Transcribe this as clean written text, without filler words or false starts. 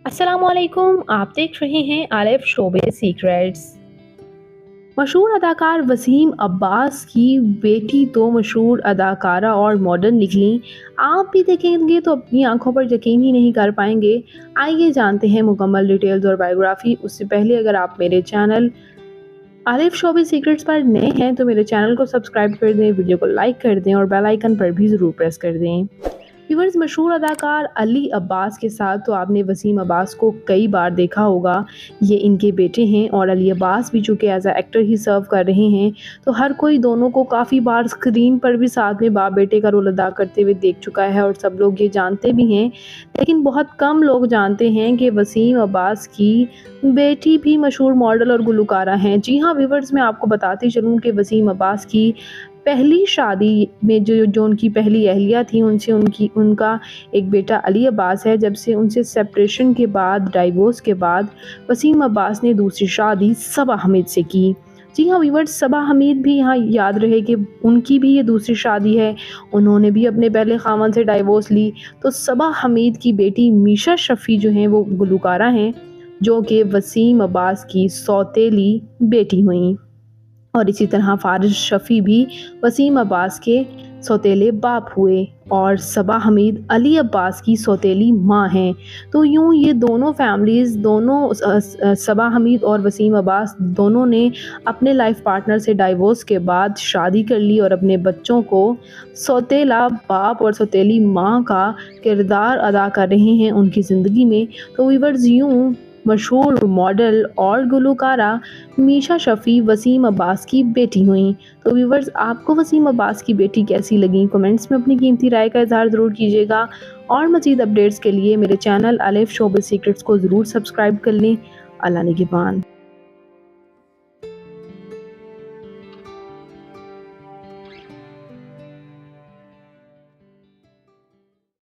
अस्सलामुअलैकुम, आप देख रहे हैं आलिफ शोबे सीक्रेट्स। मशहूर अदाकार वसीम अब्बास की बेटी तो मशहूर अदाकारा और मॉडर्न निकली। आप भी देखेंगे तो अपनी आंखों पर यकीन ही नहीं कर पाएंगे। आइए जानते हैं मुकम्मल डिटेल्स और बायोग्राफी। उससे पहले अगर आप मेरे चैनल आलिफ शोबे सीक्रेट्स पर नए हैं तो मेरे चैनल को सब्सक्राइब कर दें, वीडियो को लाइक कर दें और बेल आइकन पर भी ज़रूर प्रेस कर दें। व्यूअर्स, मशहूर अदाकार अली अब्बास के साथ तो आपने वसीम अब्बास को कई बार देखा होगा। ये इनके बेटे हैं और अली अब्बास भी चूँकि एज अ एक्टर ही सर्व कर रहे हैं, तो हर कोई दोनों को काफ़ी बार स्क्रीन पर भी साथ में बाप बेटे का रोल अदा करते हुए देख चुका है और सब लोग ये जानते भी हैं। लेकिन बहुत कम लोग जानते हैं कि वसीम अब्बास की बेटी भी मशहूर मॉडल और गुलकारा हैं। जी हाँ व्यूअर्स, मैं आपको बताती चलूँ कि वसीम अब्बास की पहली शादी में जो उनकी पहली अहलिया थी, उनका एक बेटा अली अब्बास है। जब से उनसे सेपरेशन के बाद, डाइवोर्स के बाद, वसीम अब्बास ने दूसरी शादी सबा हमीद से की। जी हाँ व्यूअर्स, सबा हमीद भी यहाँ याद रहे कि उनकी भी ये दूसरी शादी है। उन्होंने भी अपने पहले खामन से डाइवोर्स ली। तो सबा हमीद की बेटी मीशा शफ़ी जो हैं वो गुलकारा हैं, जो कि वसीम अब्बास की सौतेली बेटी हुई। और इसी तरह फ़ारिस शफ़ी भी वसीम अब्बास के सौतेले बाप हुए और सबा हमीद अली अब्बास की सौतेली माँ हैं। तो यूँ ये दोनों फैमिलीज़, सबा हमीद और वसीम अब्बास दोनों ने अपने लाइफ पार्टनर से डाइवोर्स के बाद शादी कर ली और अपने बच्चों को सौतेला बाप और सौतेली माँ का किरदार अदा कर रहे हैं उनकी ज़िंदगी में। तो व्यूअर्स, यूँ मशहूर मॉडल और गुलकारा मीशा शफ़ी वसीम अब्बास की बेटी हुई। तो व्यूवर्स, आपको वसीम अब्बास की बेटी कैसी लगी? कमेंट्स में अपनी कीमती राय का इज़हार ज़रूर कीजिएगा और मज़ीद अपडेट्स के लिए मेरे चैनल आलिफ शोबे सीक्रेट्स को ज़रूर सब्सक्राइब कर लें। अल्लाह निगहबान।